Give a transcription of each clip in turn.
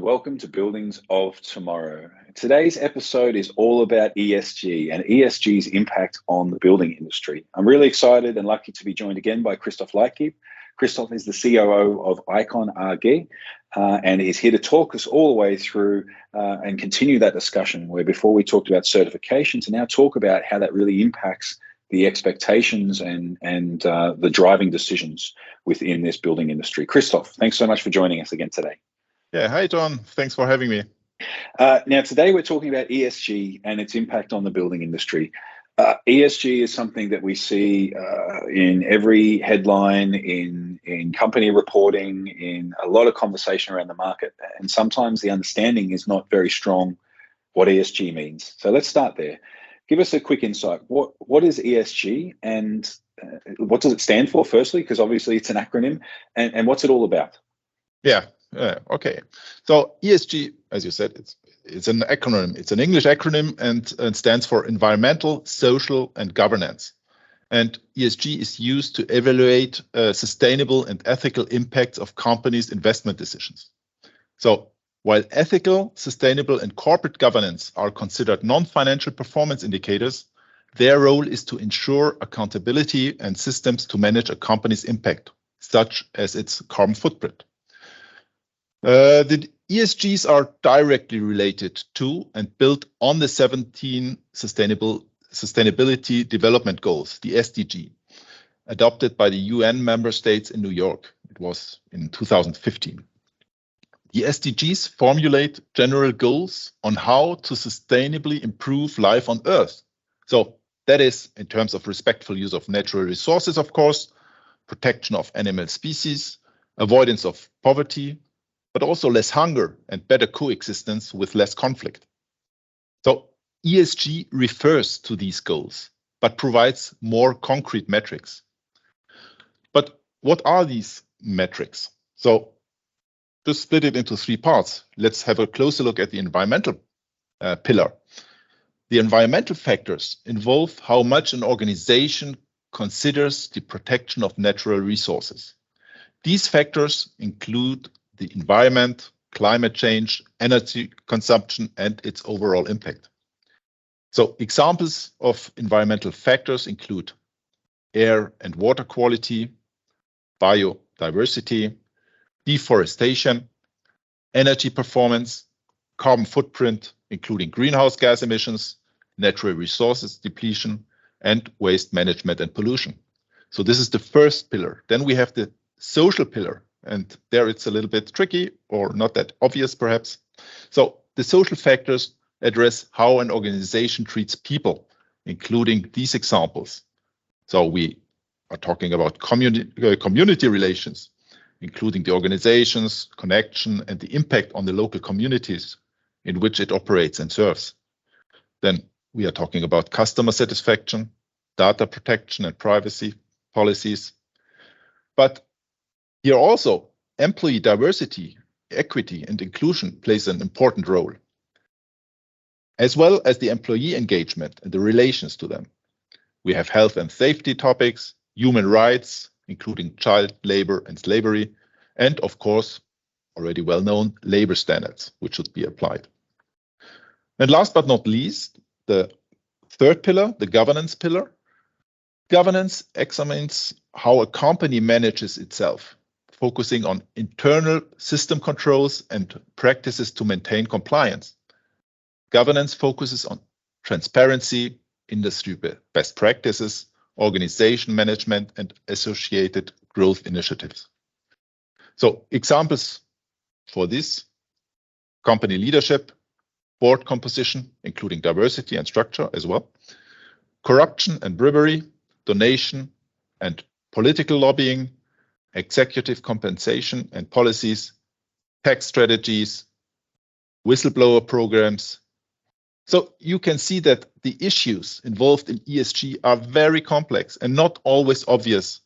welcome to Buildings of Tomorrow. Today's episode is all about ESG and ESG's impact on the building industry. I'm really excited and lucky to be joined again by Christoph Leitgeb. Christoph is the COO of Icon AG, and he's here to talk us all the way through and continue that discussion where before we talked about certification to now talk about how that really impacts the expectations and the driving decisions within this building industry. Christoph, thanks so much for joining us again today. Yeah, hi John, thanks for having me. Now today we're talking about ESG and its impact on the building industry. ESG is something that we see in every headline, in company reporting, in a lot of conversation around the market. And sometimes the understanding is not very strong what ESG means. So let's start there. Give us a quick insight. What is ESG and what does it stand for, firstly? Because obviously it's an acronym. And what's it all about? Yeah, okay. So ESG, as you said, it's an acronym. It's an English acronym and stands for Environmental, Social, and Governance. And ESG is used to evaluate sustainable and ethical impacts of companies' investment decisions. So while ethical, sustainable, and corporate governance are considered non-financial performance indicators, their role is to ensure accountability and systems to manage a company's impact, such as its carbon footprint. The ESGs are directly related to and built on the 17 Sustainability Development Goals, the SDG, adopted by the UN member states in New York. It was in 2015. The SDGs formulate general goals on how to sustainably improve life on Earth. So that is in terms of respectful use of natural resources, of course, protection of animal species, avoidance of poverty, but also less hunger and better coexistence with less conflict. So ESG refers to these goals, but provides more concrete metrics. But what are these metrics? So just split it into three parts. Let's have a closer look at the environmental pillar. The environmental factors involve how much an organization considers the protection of natural resources. These factors include the environment, climate change, energy consumption, and its overall impact. So examples of environmental factors include air and water quality, biodiversity, deforestation, energy performance, carbon footprint, including greenhouse gas emissions, natural resources depletion, and waste management and pollution. So this is the first pillar. Then we have the social pillar. And there it's a little bit tricky or not that obvious, perhaps. So the social factors address how an organization treats people, including these examples. So we are talking about community relations, including the organization's connection and the impact on the local communities in which it operates and serves. Then we are talking about customer satisfaction, data protection and privacy policies. But here also, employee diversity, equity, and inclusion plays an important role, as well as the employee engagement and the relations to them. We have health and safety topics, human rights, including child labor and slavery, and of course, already well-known labor standards, which should be applied. And last but not least, the third pillar, the governance pillar. Governance examines how a company manages itself, focusing on internal system controls and practices to maintain compliance. Governance focuses on transparency, industry best practices, organization management, and associated growth initiatives. So examples for this: company leadership, board composition, including diversity and structure as well, corruption and bribery, donation and political lobbying, executive compensation and policies, tax strategies, whistleblower programs. So you can see that the issues involved in ESG are very complex and not always obvious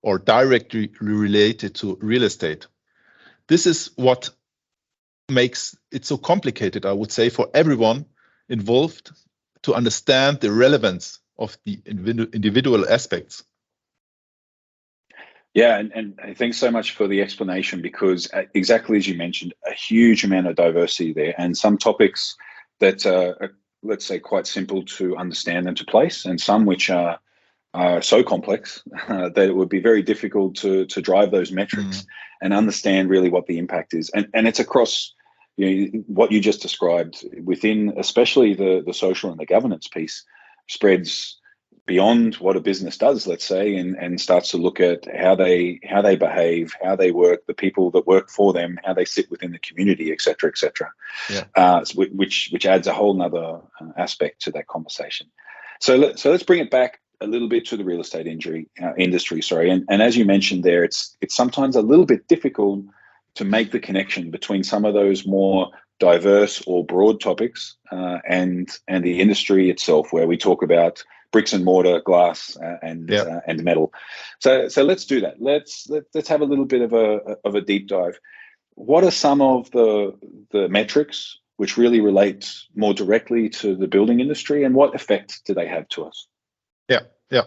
or directly related to real estate. This is what makes it so complicated, I would say, for everyone involved to understand the relevance of the individual aspects. Yeah, and thanks so much for the explanation, because exactly as you mentioned, a huge amount of diversity there, and some topics that are, let's say, quite simple to understand and to place, and some which are so complex that it would be very difficult to drive those metrics and understand really what the impact is. And it's across, what you just described within, especially the social and the governance piece, spreads beyond what a business does, let's say, and starts to look at how they behave, how they work, the people that work for them, how they sit within the community, et cetera, et cetera. Yeah. Which adds a whole nother aspect to that conversation. So let's bring it back a little bit to the real estate industry. Sorry, and as you mentioned there, it's sometimes a little bit difficult to make the connection between some of those more diverse or broad topics and the industry itself, where we talk about bricks and mortar, glass, and metal. So let's do that. Let's have a little bit of a deep dive. What are some of the metrics which really relate more directly to the building industry, and what effect do they have to us? Yeah.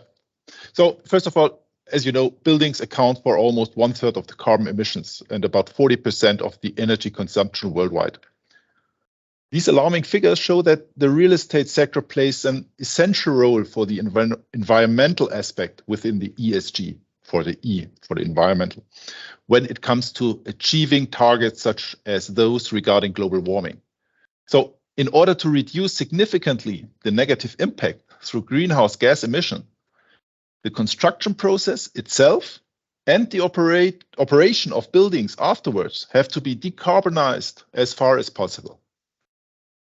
So first of all, as you know, buildings account for almost 1/3 of the carbon emissions and about 40% of the energy consumption worldwide. These alarming figures show that the real estate sector plays an essential role for the environmental aspect within the ESG, for the environmental, when it comes to achieving targets such as those regarding global warming. So in order to reduce significantly the negative impact through greenhouse gas emission, the construction process itself and the operation of buildings afterwards have to be decarbonized as far as possible.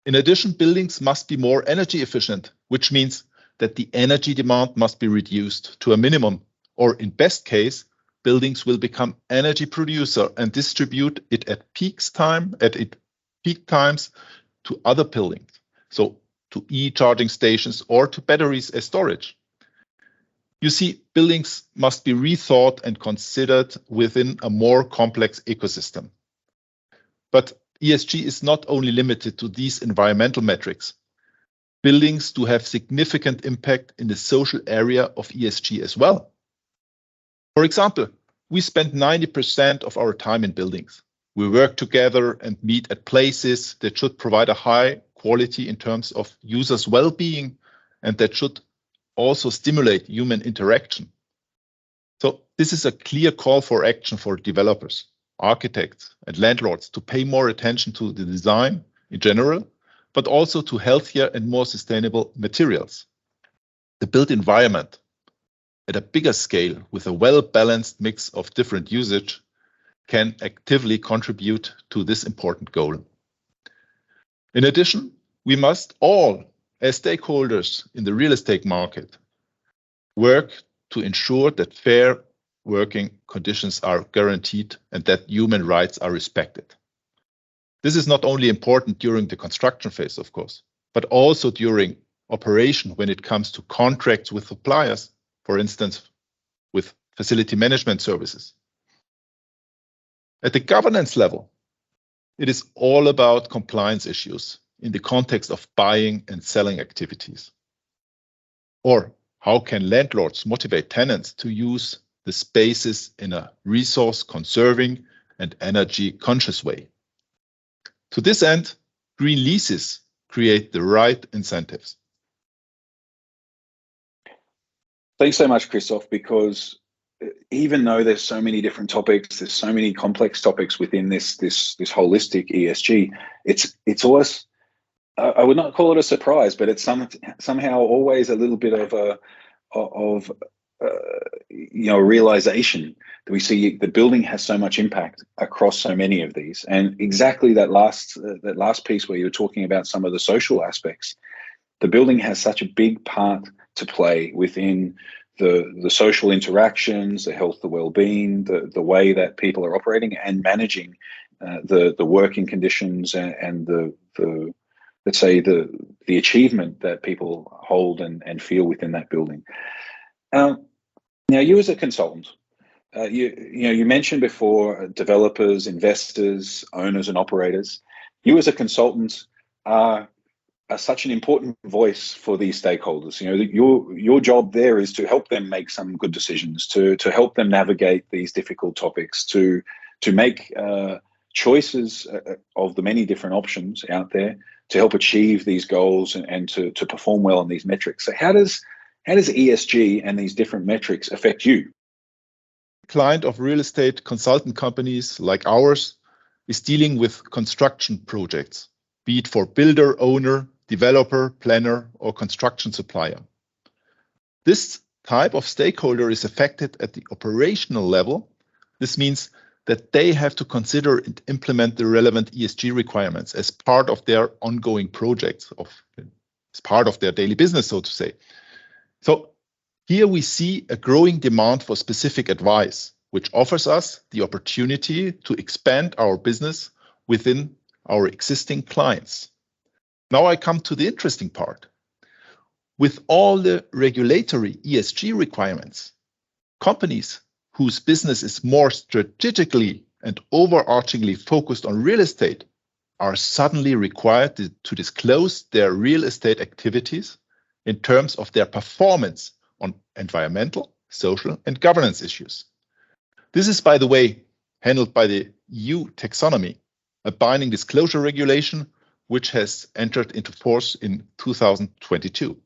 In addition, buildings must be more energy efficient, which means that the energy demand must be reduced to a minimum, or in best case, buildings will become energy producer and distribute it at peak times to other buildings, so to e-charging stations or to batteries as storage. You see, buildings must be rethought and considered within a more complex ecosystem. But ESG is not only limited to these environmental metrics. Buildings do have significant impact in the social area of ESG as well. For example, we spend 90% of our time in buildings. We work together and meet at places that should provide a high quality in terms of users' well-being, and that should also stimulate human interaction. So this is a clear call for action for developers, architects, and landlords to pay more attention to the design in general, but also to healthier and more sustainable materials. The built environment at a bigger scale with a well-balanced mix of different usage can actively contribute to this important goal. In addition, we must all, as stakeholders in the real estate market, work to ensure that fair working conditions are guaranteed and that human rights are respected. This is not only important during the construction phase, of course, but also during operation when it comes to contracts with suppliers, for instance, with facility management services. At the governance level, it is all about compliance issues in the context of buying and selling activities. Or how can landlords motivate tenants to use the spaces in a resource-conserving and energy-conscious way? To this end, green leases create the right incentives. Thanks so much, Christoph, because even though there's so many different topics, there's so many complex topics within this holistic ESG, it's always, I would not call it a surprise, but it's somehow always a little bit of a realization that we see the building has so much impact across so many of these. And exactly that last piece where you were talking about some of the social aspects, the building has such a big part to play within the social interactions, the health, the well-being, the way that people are operating and managing the working conditions and the let's say the achievement that people hold and feel within that building. Now, you as a consultant, you mentioned before developers, investors, owners, and operators. You as a consultant are such an important voice for these stakeholders. You know, your job there is to help them make some good decisions, to help them navigate these difficult topics, to make choices of the many different options out there to help achieve these goals and to perform well on these metrics. So how does ESG and these different metrics affect you? Client of real estate consultant companies like ours is dealing with construction projects, be it for builder, owner, developer, planner, or construction supplier. This type of stakeholder is affected at the operational level. This means that they have to consider and implement the relevant ESG requirements as part of their ongoing projects, as part of their daily business, so to say. So here we see a growing demand for specific advice, which offers us the opportunity to expand our business within our existing clients. Now I come to the interesting part. With all the regulatory ESG requirements, companies whose business is more strategically and overarchingly focused on real estate are suddenly required to disclose their real estate activities in terms of their performance on environmental, social, and governance issues. This is, by the way, handled by the EU taxonomy, a binding disclosure regulation which has entered into force in 2022.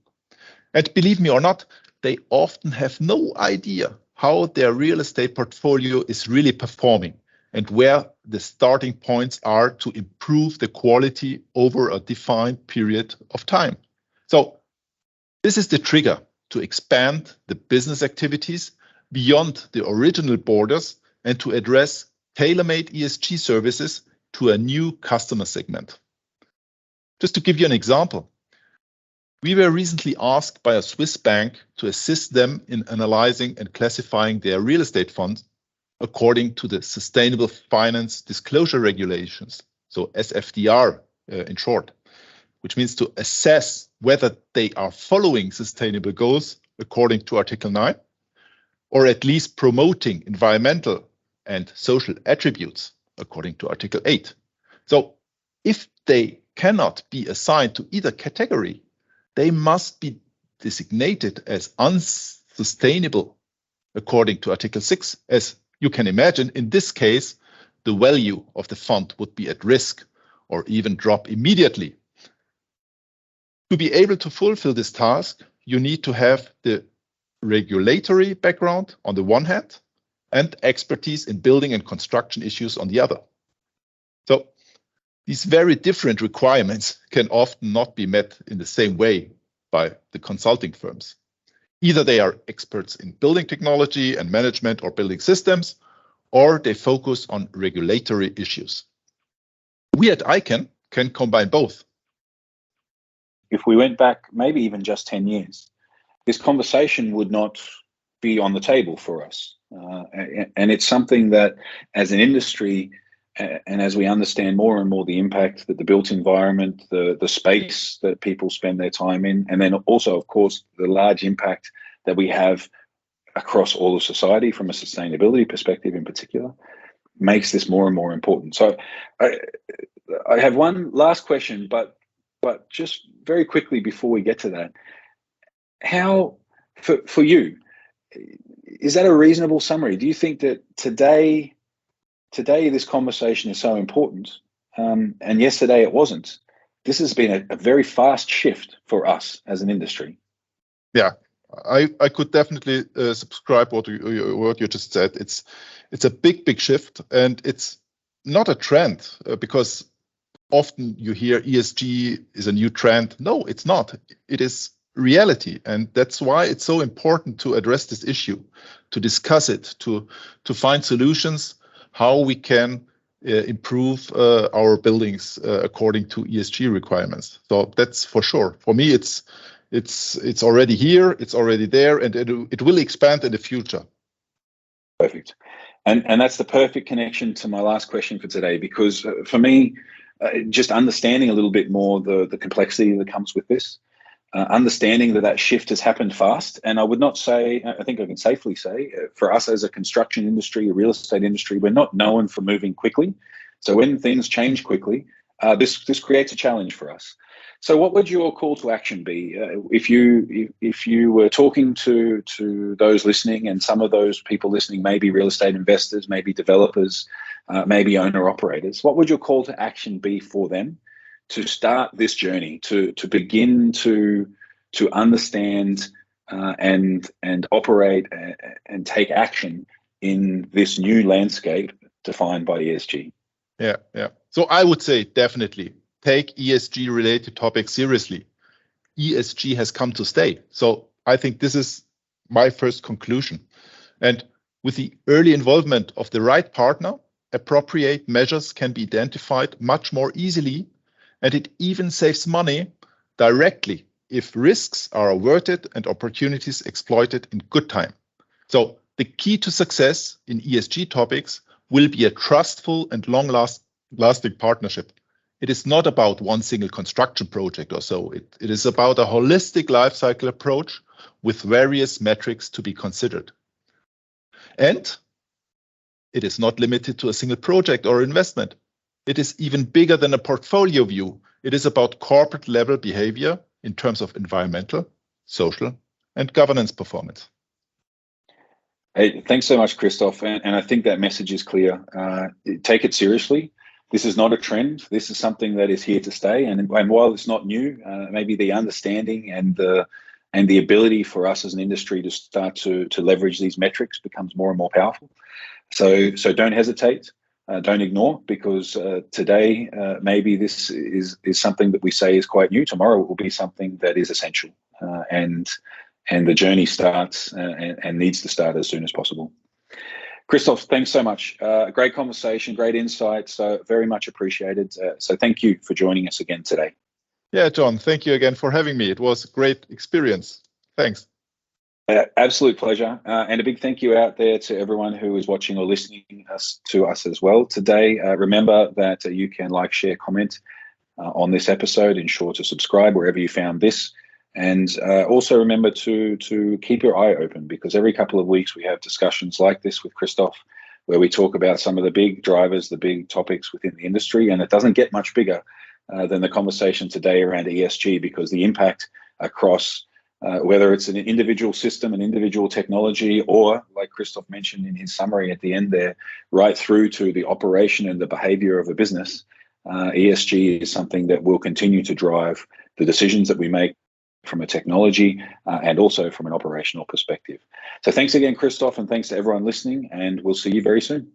And believe me or not, they often have no idea how their real estate portfolio is really performing and where the starting points are to improve the quality over a defined period of time. So this is the trigger to expand the business activities beyond the original borders and to address tailor-made ESG services to a new customer segment. Just to give you an example, we were recently asked by a Swiss bank to assist them in analyzing and classifying their real estate funds according to the Sustainable Finance Disclosure Regulations, so SFDR in short, which means to assess whether they are following sustainable goals according to Article 9, or at least promoting environmental and social attributes according to Article 8. So if they cannot be assigned to either category, they must be designated as unsustainable according to Article 6. As you can imagine, in this case, the value of the fund would be at risk or even drop immediately. To be able to fulfill this task, you need to have the regulatory background on the one hand and expertise in building and construction issues on the other. So these very different requirements can often not be met in the same way by the consulting firms. Either they are experts in building technology and management or building systems, or they focus on regulatory issues. We at ICANN can combine both. If we went back maybe even just 10 years, this conversation would not be on the table for us. And it's something that as an industry, and as we understand more and more the impact that the built environment, the space that people spend their time in, and then also, of course, the large impact that we have across all of society from a sustainability perspective in particular, makes this more and more important. So I have one last question, but just very quickly before we get to that, how, for you, is that a reasonable summary? Do you think that today this conversation is so important, and yesterday it wasn't? This has been a very fast shift for us as an industry. Yeah, I could definitely subscribe what you just said. It's a big shift, and it's not a trend because often you hear ESG is a new trend. No, it's not. It is reality, and that's why it's so important to address this issue, to discuss it, to find solutions how we can improve our buildings according to ESG requirements. So that's for sure. For me, it's already here, it's already there, and it will expand in the future. Perfect. And that's the perfect connection to my last question for today, because for me, just understanding a little bit more the complexity that comes with this, understanding that shift has happened fast. And I would not say, I think I can safely say, for us as a construction industry, a real estate industry, we're not known for moving quickly. So when things change quickly, this creates a challenge for us. So what would your call to action be if you were talking to those listening, and some of those people listening may be real estate investors, maybe developers, maybe owner operators? What would your call to action be for them to start this journey, to begin to understand and operate and take action in this new landscape defined by ESG? Yeah. So I would say definitely take ESG related topics seriously. ESG has come to stay. So I think this is my first conclusion. And with the early involvement of the right partner, appropriate measures can be identified much more easily, and it even saves money directly if risks are averted and opportunities exploited in good time. So the key to success in ESG topics will be a trustful and long-lasting partnership. It is not about one single construction project or so. It is about a holistic life cycle approach with various metrics to be considered. And it is not limited to a single project or investment. It is even bigger than a portfolio view. It is about corporate level behavior in terms of environmental, social, and governance performance. Hey, thanks so much, Christoph. And I think that message is clear. Take it seriously. This is not a trend. This is something that is here to stay. And while it's not new, maybe the understanding and the ability for us as an industry to start to leverage these metrics becomes more and more powerful. So don't hesitate. Don't ignore, because today maybe this is something that we say is quite new. Tomorrow it will be something that is essential, and the journey starts and needs to start as soon as possible. Christoph, thanks so much. Great conversation, great insights, very much appreciated. So thank you for joining us again today. Yeah, John, thank you again for having me. It was a great experience. Thanks. Absolute pleasure. And a big thank you out there to everyone who is watching or listening to us as well today. Remember that you can like, share, comment on this episode. Ensure to subscribe wherever you found this. And also remember to keep your eye open, because every couple of weeks we have discussions like this with Christoph, where we talk about some of the big drivers, the big topics within the industry. And it doesn't get much bigger than the conversation today around ESG, because the impact across whether it's an individual system, an individual technology, or like Christoph mentioned in his summary at the end there, right through to the operation and the behavior of a business, ESG is something that will continue to drive the decisions that we make from a technology and also from an operational perspective. So thanks again, Christoph, and thanks to everyone listening, and we'll see you very soon.